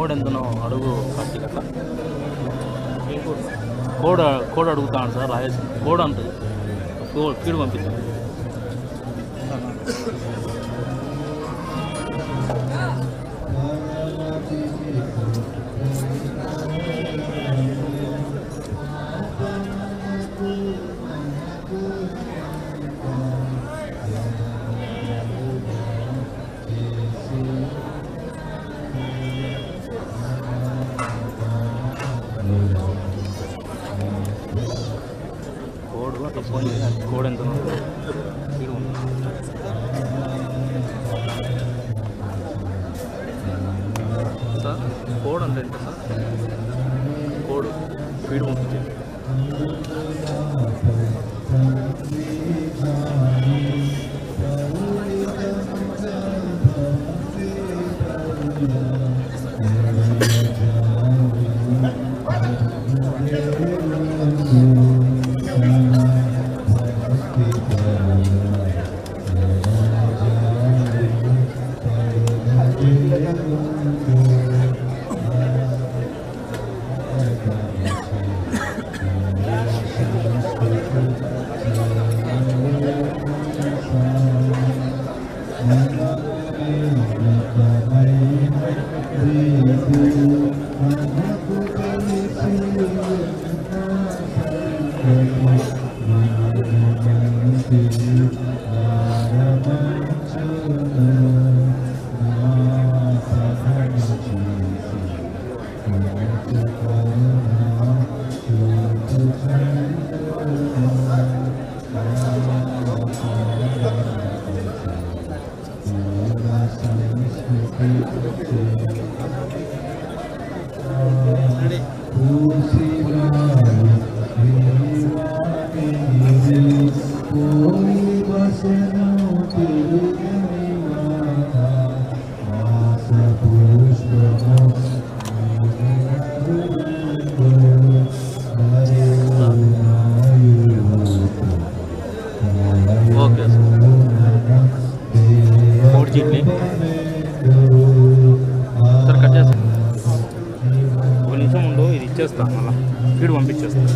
Code ఎంతనో అడుగు కట్టి అట్లా కోడ్ అడుగుతాను సార్ రాయేసి కోడ్ అంటుంది ఫీడ్ పంపిస్తాను కోడ్ అట్లా ఫోన్ చేయాలి కోడ్ ఎంత సార్ కోడ్ అంటే ఎంత సార్ కోడ్ ఫీడ్ పంపించండి ఓకే కోడ్ చీట్ని సార్ కట్ చేస్తాను ఒక నిమిషం ఉండు ఇది ఇచ్చేస్తాను మళ్ళీ ఫీడ్ పంపించేస్తాను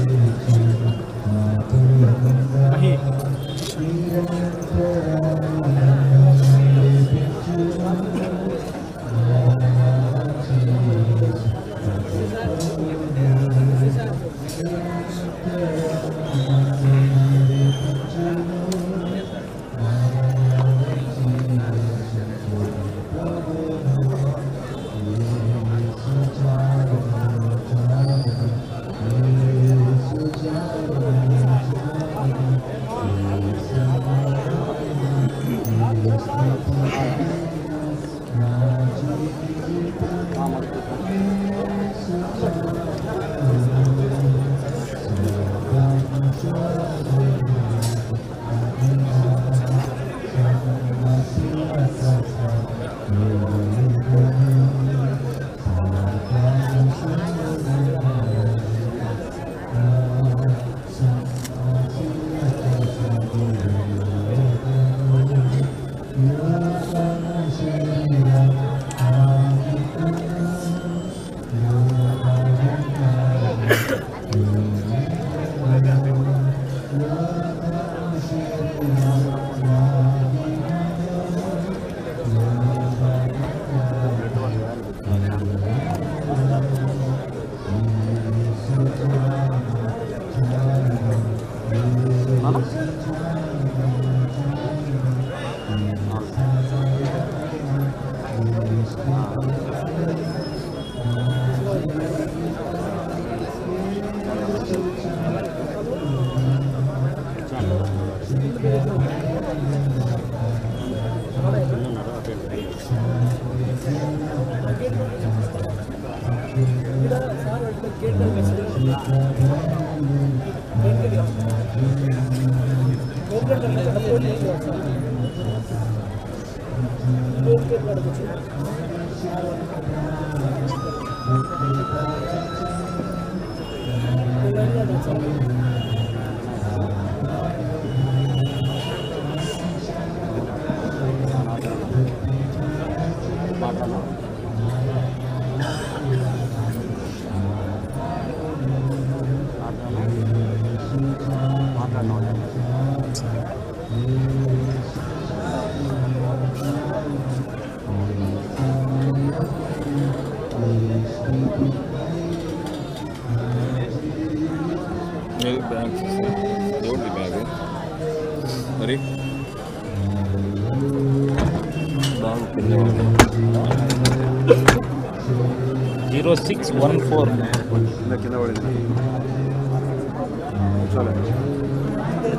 బ్యాగ్స్ ఏమిటి బ్యాగ్ మరి బాగు కింద 0614 కింద పడింది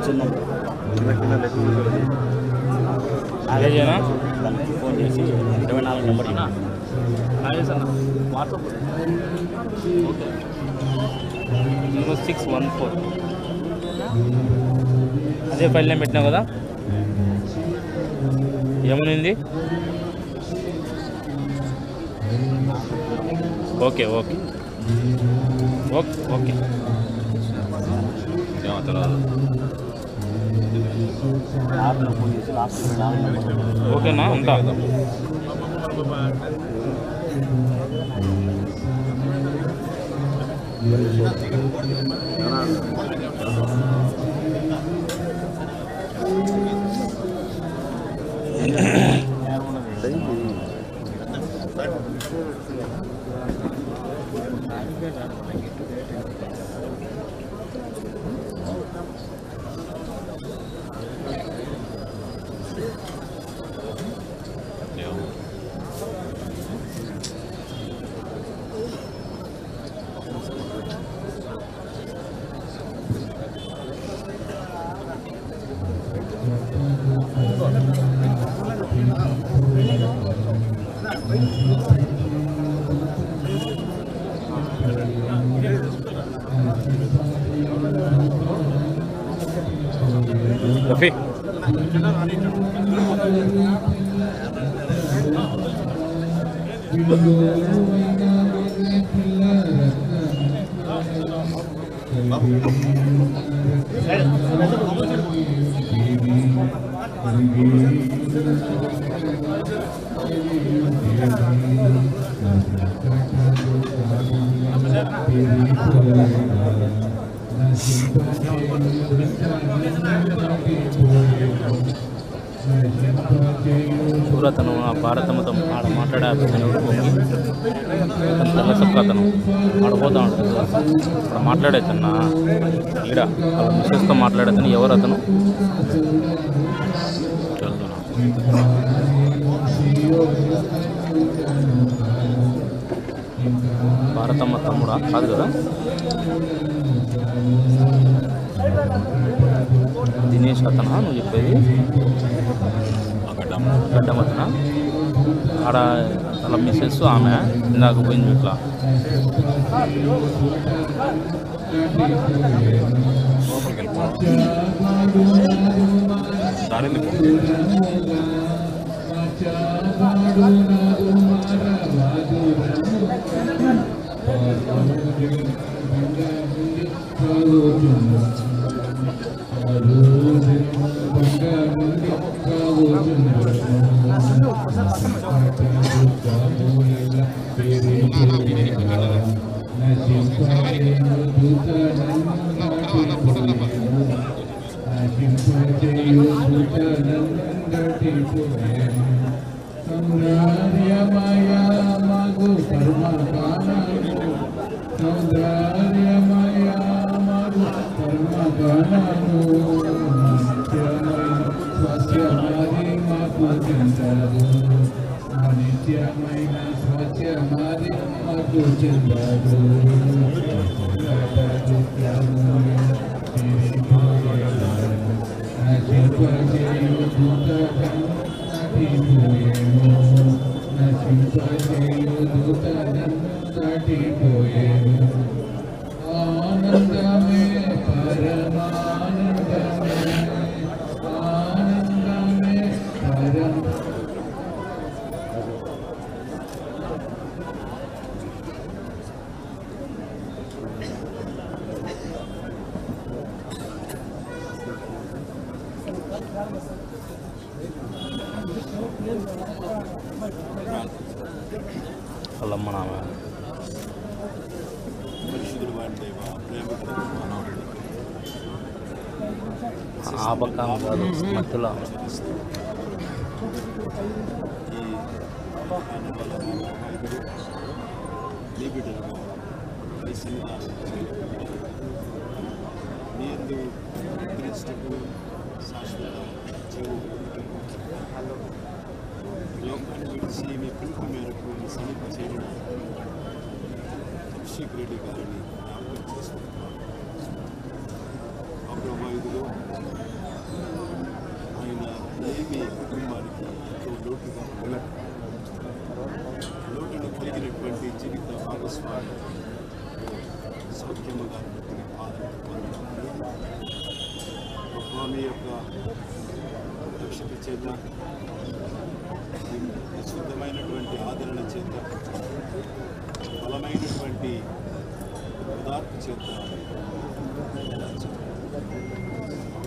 చిన్న కింద లేకుండా అదేనా దానికి ఫోన్ చేసి 24 నెంబర్ వాట్సాప్ 0614 అదే ఫైల్ నేమ్ పెట్టినావు కదా ఏమనింది okay okay okay okay phone చేసి లాస్ట్ నెంబర్ ఓకేనా ఉంటా రఫీ సూరతను ఆ భారతమతం ఆడ మాట్లాడే అతను తెల్ల సొక్క అతను ఆడపోతా ఉంటుంది అక్కడ మాట్లాడేతన్నా ఈడ వాళ్ళ మిస్సెస్తో మాట్లాడేతను ఎవరు అతను భారతమ్మ తమ్ముడా కాదు కదా దినేష్ అతనా నువ్వు చెప్పేది గడ్డమతనా ఆడ అలా మిస్సెస్ ఆమె ఇందాక పోయింది ఇట్లా వాళ్ళమ్మ నామ ఆ పక్క కాదు మధ్యలో నీందు క్రీస్తుకు శాశ్వత జీవం లోకాన్ని విడిచి మీ పిలుపు మేరకు మీ సమీప చేరిన అభిషేక్ రెడ్డి గారిని జ్ఞాపకం చేసుకుంటున్నాను. ఆ ఇదిలో ఆయన ఏమి కుటుంబానికి ఎంతో లోటును కలిగినటువంటి జీవిత భాగస్వామి సౌఖ్యముగా మీ యొక్క రక్షణ చేత శుద్ధమైనటువంటి ఆదరణ చేత బలమైనటువంటి పదార్థ చేత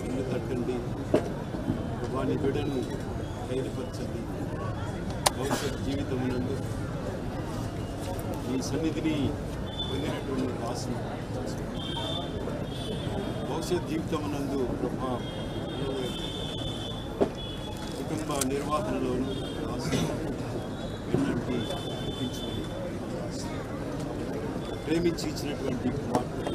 ఇల్లు తట్టండి, వాని బిడను ధైర్యపరచండి. భవిష్యత్ జీవితమునందు ఈ సన్నిధిని పొందినటువంటి దాసులు భవిష్యత్ జీవితమునందు కుటుంబ నిర్వహణలోను దాసులు ఎన్నంటి గుర్తించుకొని ప్రేమించి ఇచ్చినటువంటి మాటలు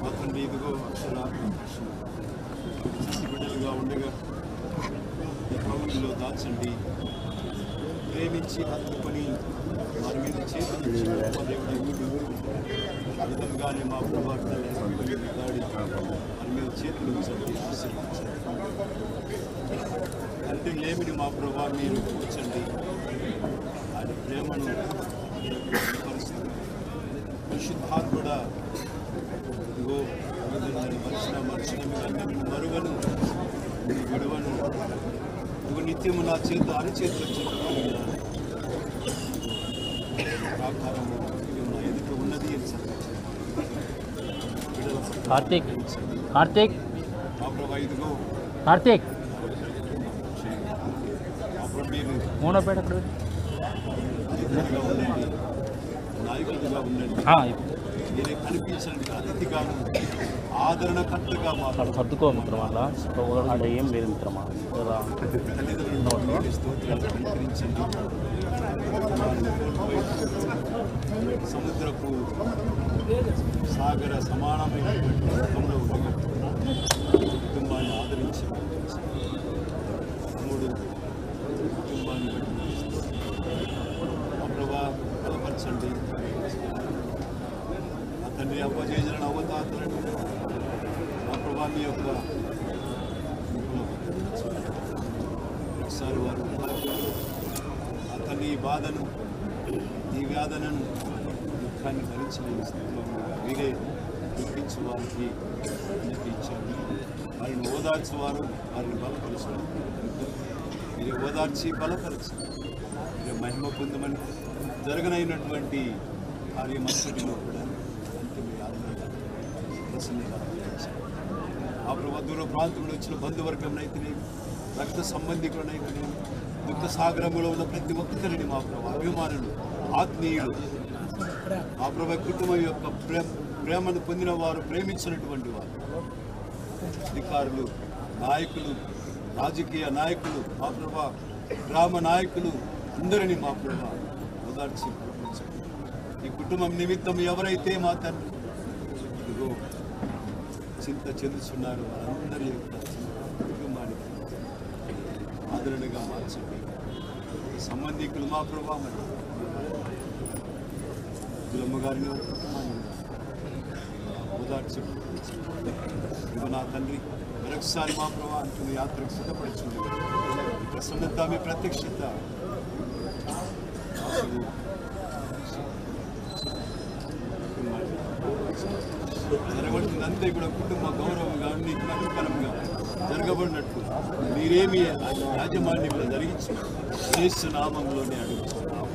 అతన్ని ఇదిగో బిడ్డలుగా ఉండగా ఈ ప్రభువులో దాచండి, ప్రేమించి హత్తుకొని వారి మీద చేతులు దేవుడి ఆ విధంగానే మా ప్రభావాన్ని దాడి వారి మీద చేతులు ఉంచండి, ఆశీర్వదించండి. అంటే లేమిని మా ప్రభావ మీరు కూర్చండి, ఆయన ప్రేమను పరిస్థితి పరిశుద్ధాత్మ ఇదిగో మర్చిన మీరు మరుగను విడువను ఇదిగో నిత్యము నా చేత అరచేతిలో చెప్పుకోగలిగిన ఆకారము నా ఎదుట ఉన్నది అని కార్తీక్ కార్తీక్ మా ప్రభా ఇదిగో కార్తీక్ అప్పుడు మీరు మోనోపేట అక్కడ అధికారిగా ఉండండి, నాయకుడిగా ఉండండి, మీరే కనిపించండి. అతిథిగాను ఆదరణకర్తగా మాట్లాడు సర్దుకో మిత్రమా అక్కడ ఏం లేదు మిత్రమా తల్లిదండ్రులు స్తోత్రాలు అంకరించండి. సముద్రపు సాగర సమానమైనటువంటి దుఃఖంలో కుటుంబాన్ని ఆదరించి తమ్ముడు కుటుంబాన్ని ప్రభా బలపరచండి. తండ్రి అవ్వ చేసిన అవతాతలను ఆ ప్రభా మీ యొక్క ఒకసారి వారు ఆ తండ్రి ఈ బాధను ఈ వ్యాధనను దుఃఖాన్ని భరించలేని స్థితిలో మీరే దుఃఖించు వారికి ఇచ్చారు. వారిని ఓదార్చువారు వారిని బలపరుచువారు. మీరే ఓదార్చి బలపరచు, మీరు మహిమ పొందమని జరగనైనటువంటి కార్యమంతటిలో కూడా ఆ ప్రభు దూర ప్రాంతంలో వచ్చిన బంధువర్గంనైతేనే రక్త సంబంధికులనైతేనే దుఃఖ సాగరంలో ఉన్న ప్రతి ఒక్కరిని మా ప్రభు అభిమానులు ఆత్మీయులు ఆ ప్రభు కుటుంబం యొక్క ప్రేమను పొందిన వారు, ప్రేమించినటువంటి వారు, అధికారులు, నాయకులు, రాజకీయ నాయకులు, మా ప్రభు గ్రామ నాయకులు అందరినీ మా ప్రభు ఓదార్చి ఈ కుటుంబం నిమిత్తం ఎవరైతే మా తండ్రి ఇదిగో చింత చెందుతున్నారు వారందరి యొక్క కుటుంబానికి ఆదరణగా మార్చండి. సంబంధికులు మా ప్రభావం దులమ్మ గారిని కుటుంబాన్ని ఓదార్చి ఇదిగో నా తండ్రి మరొకసారి మా ప్రభావ అంటున్న యాత్రకు సిద్ధపడుతుంది. ఈ ప్రసన్నత మీ ప్రత్యక్షత జరగబడుతుంది. కూడా కుటుంబ గౌరవంగా నీతిపరంగా జరగబడినట్టు మీరేమి యాజమాన్యం కూడా జరిగించి యేసు నామంలోనే అడుగుతున్నాం.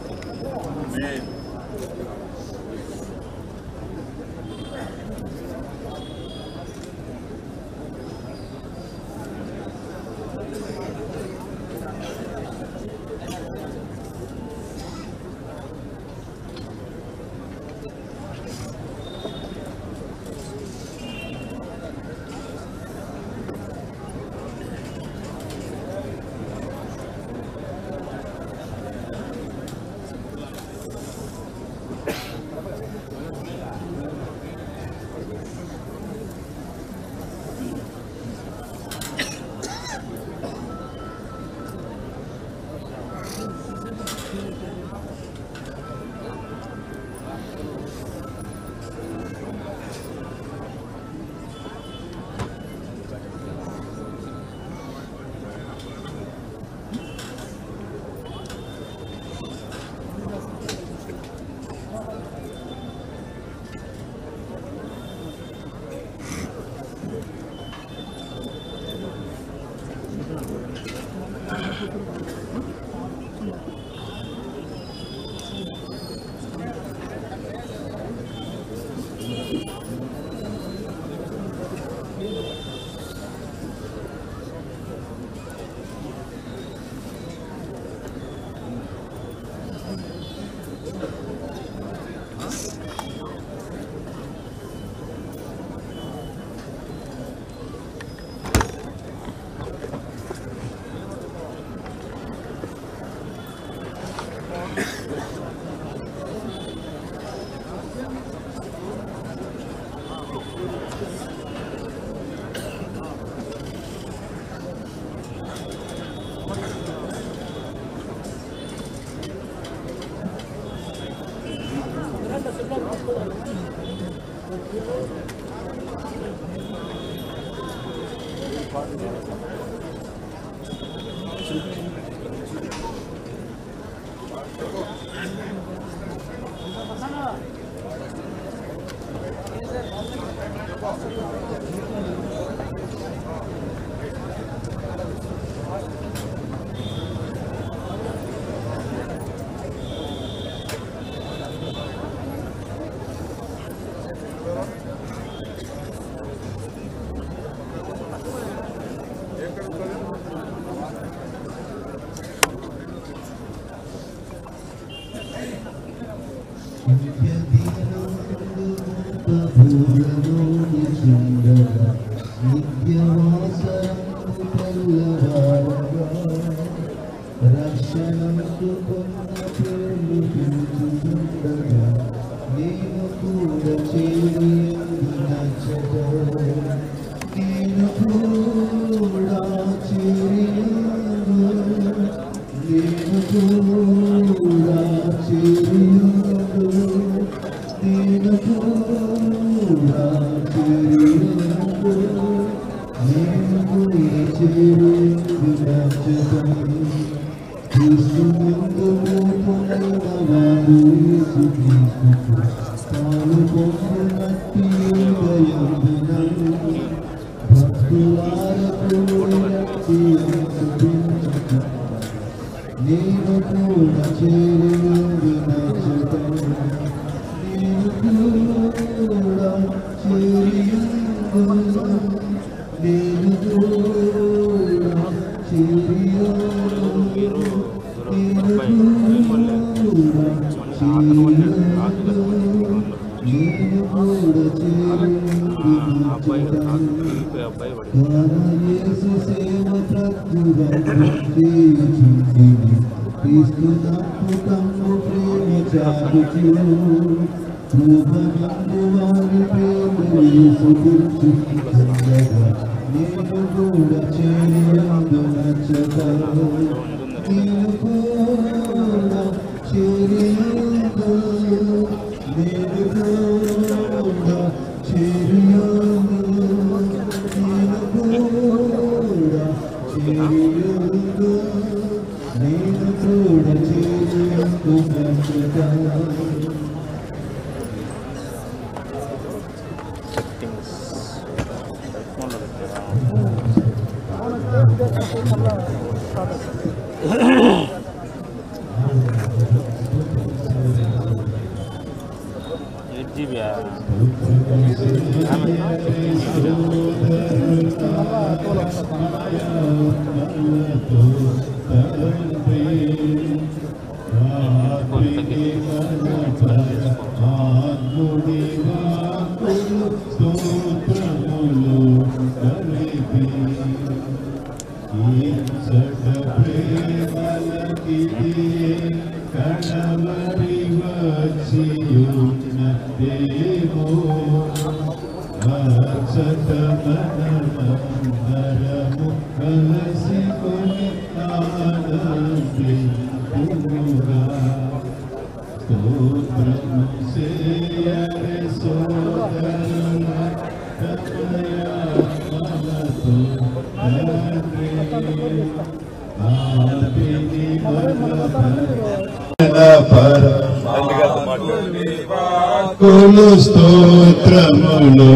స్తోత్రములు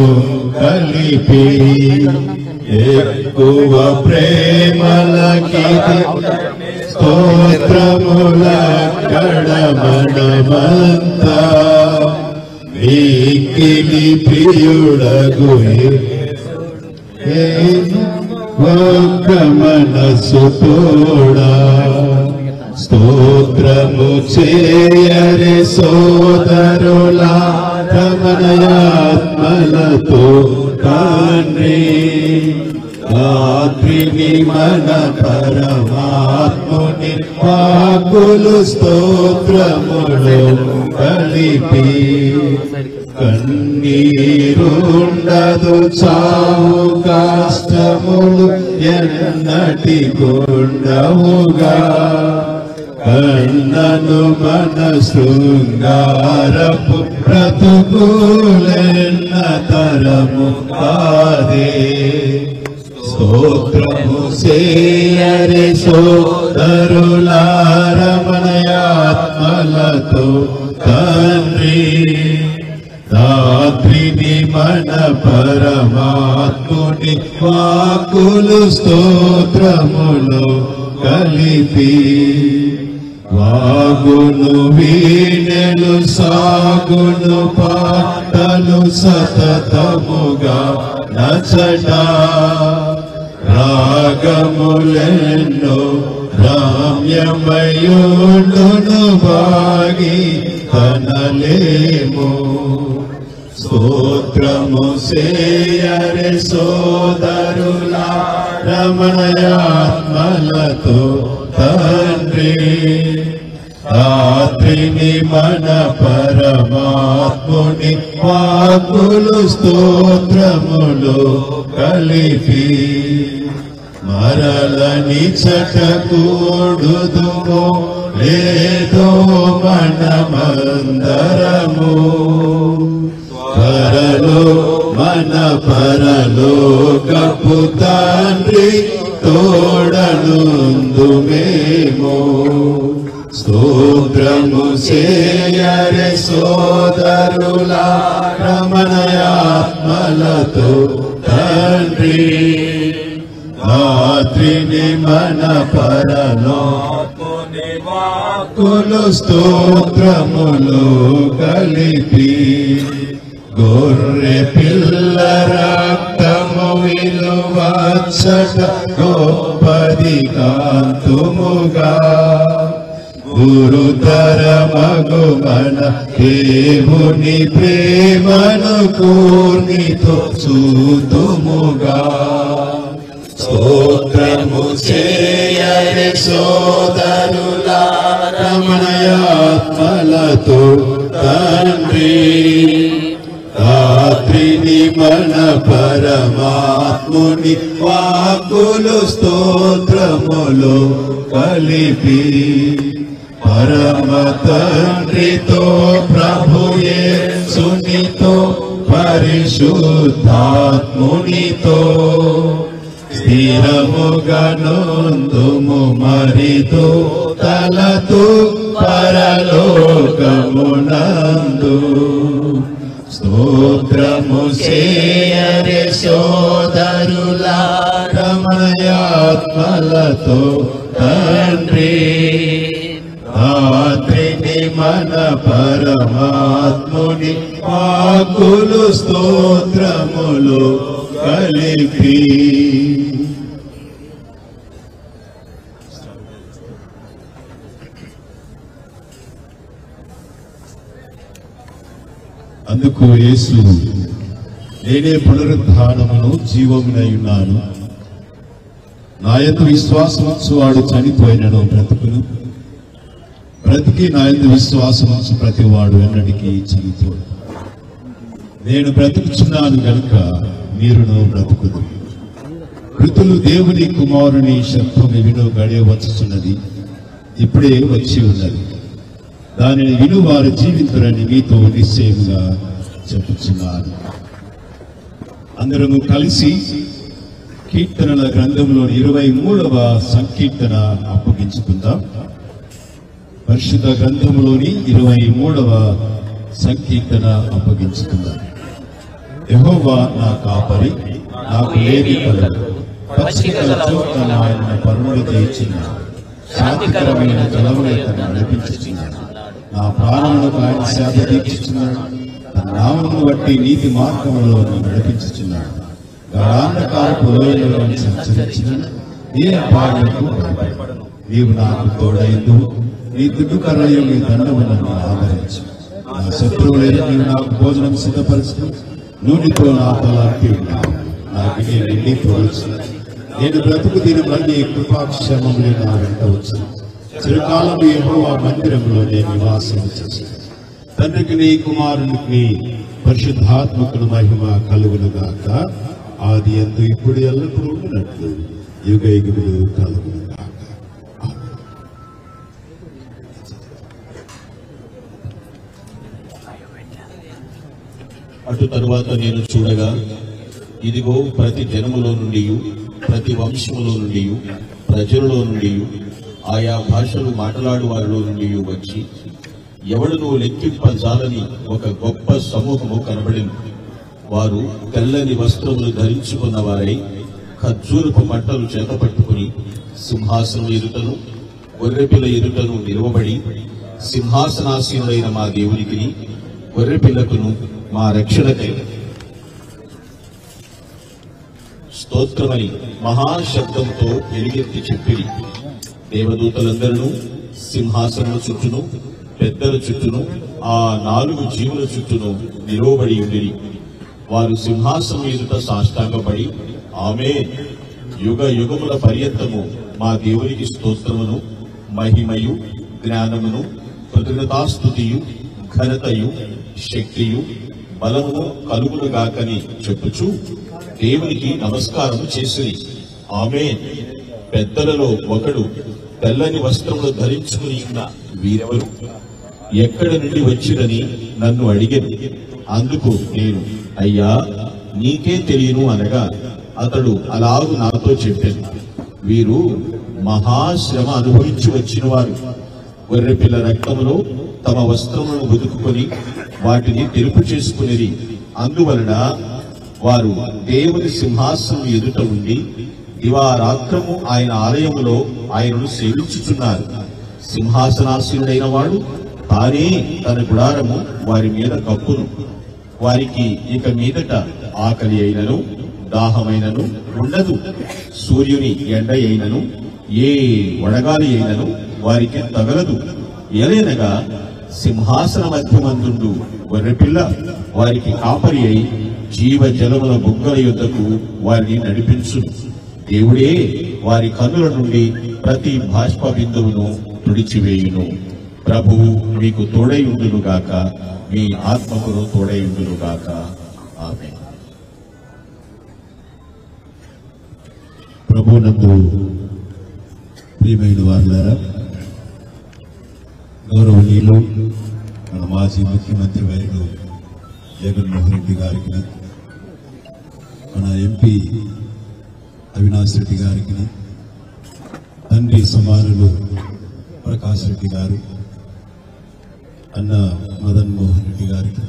కలిపి ఎక్కువ ప్రేమలకిది స్తోత్రములక్కడ మనమంతా నీకిని ప్రియుడగు ఒక్క మనసు తోడా స్తోత్రము చేయరే సోదరులా రమణయాత్మలతో తండ్రి రాత్రిని మన పరమాత్ముని వాకులు స్తోత్రములు కలిపి కన్నీరుండదు చావు కష్టములు ఎన్నటి గుండవుగా కన్నను మన శృంగారపు బ్రతుకులెన్న తరము కాదే స్తోత్రము చేయరే సోదరులారమణయాత్మలతో తండ్రి రాత్రిని మన పరమాత్ముని వాకులు స్తోత్రములు కలిపి వాగును వీణెలు సాగును పాటలు సతతముగా నచట రాగములెన్నో రామ్యమయుడును బాగి కనలేము స్తోత్రము చేయరే సోదరులా రమణయాత్మలతో తండ్రి రాత్రిని మన పరమాత్ముని వాకులు స్తోత్రములు కలిపి మరలని చటకూడుదుమో లేదో మనమందరము మన పరలోకపు తండ్రి తోడనుందు మేము స్తోత్రము చేయరే సోదరులా రమణయాత్మలతో తండ్రి రాత్రిని మన పరలోకముని వాకులు స్తోత్రములు కలిపి గొర్రె పిల్ల రక్తము విలువచ్చట గొప్పది కాంతుముగా గురుతర మగు మన దేవుని ప్రేమను కూర్నితో చూతుముగా స్తోత్రము చేయరే సోదరులా రమణయాత్మలతో తండ్రి రాత్రిని మన పరమాత్ముని వాకులు స్తోత్రములు కలిపి పరమ తండ్రితో ప్రభుయేసునితో పరిశుద్ధాత్మునితో స్థిరముగా నొందుము మరితో తలతు పరలోకమునందు స్తోత్రము చేయరే సోదరులా రమణయాత్మలతో తండ్రి రాత్రిని మన పరమాత్ముని వాకులు స్తోత్రములు కలిపి అందుకు యేసు నేనే పునరుద్ధానమును జీవమునై ఉన్నాను, నా యందు విశ్వాసముంచు వాడు చనిపోయినను బ్రతుకును, బ్రతికి నా యందు విశ్వాసముంచు ప్రతి వాడు ఎన్నటికీ చనిపోడు. నేను బ్రతుకుచున్నాను గనుక మీరును బ్రతుకుదు. మృతులు దేవుని కుమారుని శబ్దము విను గడియ వచ్చుచున్నది, ఇప్పుడే వచ్చి ఉన్నది. దానిని విను వారు జీవితులని మీతో నిశ్చయముగా చెప్పుచున్నాను. అందరము కలిసి కీర్తనల గ్రంథంలో 23వ సంకీర్తన అప్పగించుకుందాం. పరిశుద్ధ గ్రంథంలోని 23వ సంకీర్తన అప్పగించుకుందాం. యెహోవా నా కాపరి, నాకు ఏది కలదు. పచ్చికల చోట్ల ఆయన పరువులు తెచ్చిన శాంతికరమైన జలముల యొద్ద నడిపించుచున్నాడు. నా ప్రాణములకు ఆయన సేద తీర్చుచున్నాడు. తన నామమును బట్టి నీతి మార్గములో నడిపించుచున్నాడు. గాఢాంధకారపు లోయలలో సంచరించిన ఏ అపాయములకు భయపడను. నీవు నాకు తోడైందు, నీ దుడ్డు కర్రయు నీ దండము నన్ను ఆదరించు. నా శత్రువులైన నీవు నాకు భోజనం సిద్ధపరచు. నూనెతో నా తల అప్పి ఉన్నావు. నాకు నిండి తోల్చు. నేను బ్రతుకు దినమల్లి కృపాక్షేమములు నా వెంట వచ్చు. చిరకాలము యెహోవా మందిరంలో నేను నివాసం చేసి తండ్రికి నీ కుమారునికి పరిశుద్ధాత్మకుడు మహిమ కలుగునుగాక. ఆది యందు ఇప్పుడు ఎల్లప్పుడూ ఉన్నట్లు యుగ యుగములు కలుగునుగాక. అటు తరువాత నేను చూడగా, ఇదిగో ప్రతి జనములో నుండి, ప్రతి వంశములో నుండి, ప్రజలలో నుండి, ఆయా భాషలు మాట్లాడు వారిలో నుండి వచ్చి ఎవడునూ లెక్కింపజాలని ఒక గొప్ప సమూహము కనబడింది. వారు తెల్లని వస్త్రములు ధరించుకున్న వారై ఖర్జూరపు మంటలు చేతపట్టుకుని సింహాసనం ఎదుటను గొర్రెపిల్ల ఎదుటను నిలవబడి, సింహాసనాసీనుడైన మా దేవునికి గొర్రెపిల్లకును మా రక్షణకై స్తోత్రమని మహాశబ్దంతో ఎలుగెత్తి చెప్పిరి. దేవదూతలందరూ సింహాసనం చుట్టూను పెద్దల చుట్టూను ఆ 4 జీవుల చుట్టూను నిలవబడి ఉండిరి. వారు సింహాసనం ఎదుట సాష్టాంగపడి, ఆమేన్, యుగ యుగముల పర్యంతము మా దేవునికి స్తోత్రమును మహిమయు జ్ఞానమును కృతజ్ఞతాస్తుతియు ఘనతయు శక్తియు బలమును కలుగునుగాకని చెప్పుచు దేవునికి నమస్కారము చేసిరి. ఆమేన్. పెద్దలలో ఒకడు తెల్లని వస్త్రములు ధరించుకుని ఉన్న వీరెవరు, ఎక్కడి నుండి వచ్చిరని నన్ను అడిగెను. అందుకు నేను, అయ్యా, నీకే తెలియను అనగా అతడు అలాగు నాతో చెప్పాను, వీరు మహాశ్రమ అనుభవించి వచ్చిన వారు. గొర్రెపిల్ల రక్తములో తమ వస్త్రములను ఉదుకుకొని వాటిని తెలుపు చేసుకునేది. అందువలన వారు దేవుని సింహాసనం ఎదుట ఉండి దివారాత్రము ఆయన ఆలయములో ఆయనను సేవించుచున్నారు. సింహాసనాసీనుడైన వాడు తానే తన గుడారము వారి మీద కప్పును. వారికి ఇక మీదట ఆకలి అయినను దాహమైనను ఉండదు. సూర్యుని ఎండ అయినను ఏ వడగాలి అయినను వారికి తగలదు. ఎలైనగా సింహాసన మధ్యమందుండు గొర్రెపిల్ల వారికి కాపరి అయి జీవ జలముల బుగ్గల యొద్దకు వారిని నడిపించును. దేవుడే వారి కన్నుల నుండి ప్రతి బాష్ప బిందువును తుడిచివేయును. ప్రభువు మీకు తోడై ఉండునుగాక, మీ ఆత్మకును తోడై ఉండునుగాక. ఆమేన్. ప్రభునందు ప్రియమైన వారులారా, గౌరవనీయులు మన మాజీ ముఖ్యమంత్రి వర్యులు జగన్మోహన్ రెడ్డి గారికి, మన ఎంపీ అవినాష్ రెడ్డి గారికి, తండ్రి సమానులు ప్రకాష్ రెడ్డి గారు, అన్న మదన్ మోహన్ రెడ్డి గారికి,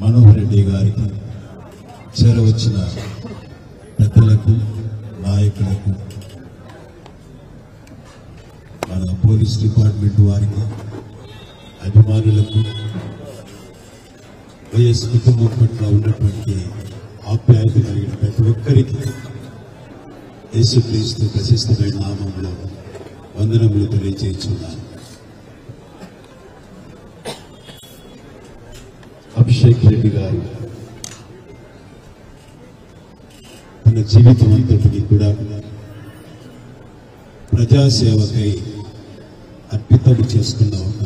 మనోహర్ రెడ్డి గారికి, చేరవచ్చిన పెద్దలకు, నాయకులకు, మన పోలీస్ డిపార్ట్మెంట్ వారికి, అభిమానులకు, వైఎస్ కుటుంబం పట్ల ఉన్నటువంటి ఆప్యాయత కలిగిన ప్రతి ఒక్కరికి యేసుక్రీస్తు ప్రశస్తమైన నామంలో వందనములు తెలియజేస్తున్నాను. అభిషేక్ రెడ్డి గారు తన జీవితం అంతటిని కూడా ప్రజాసేవకై అర్పితం చేసుకున్న ఒక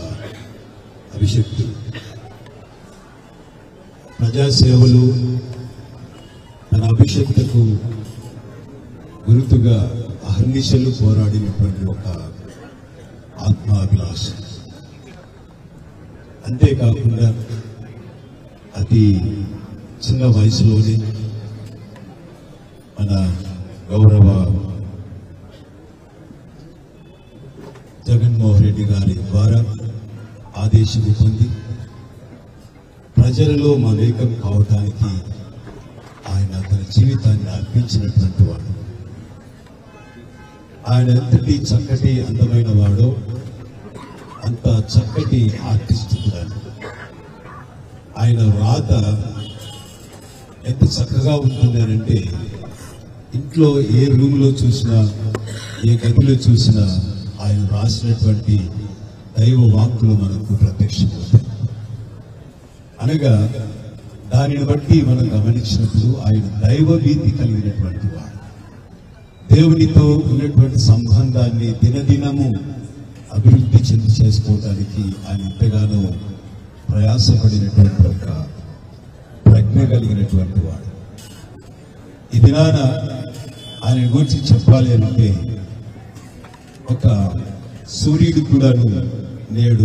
అభిషక్తుడు. ప్రజాసేవలు తన అభిషక్తకు గురుతుగా అహర్నిశలు పోరాడినటువంటి ఒక ఆత్మాభిలాష. అంతేకాకుండా అతి చిన్న వయసులోనే మన గౌరవ జగన్మోహన్ రెడ్డి గారి ద్వారా ఆదేశం పొంది ప్రజలలో మమేకం కావటానికి ఆయన తన జీవితాన్ని అర్పించినటువంటి వాడు. ఆయన ఎంతటి చక్కటి అందమైన వాడో అంత చక్కటి ఆర్టిస్ట్ కూడా. ఆయన రాత ఎంత చక్కగా ఉంటుంది అంటే ఇంట్లో ఏ రూమ్లో చూసినా ఏ గదిలో చూసినా ఆయన రాసినటువంటి దైవ వాక్కులు మనకు ప్రత్యక్షమవుతాయి. అనగా దానిని బట్టి మనం గమనించినప్పుడు ఆయన దైవ భీతి కలిగినటువంటి వాడు. దేవునితో ఉన్నటువంటి సంబంధాన్ని దినదినము అభివృద్ధి చెంది చేసుకోవడానికి ఆయన ఎంతగానో ప్రయాసపడినటువంటి ఒక ప్రజ్ఞ కలిగినటువంటి వాడు. ఈ దినాన ఆయన గురించి చెప్పాలి అంటే ఒక సూర్యుడు కూడాను నేడు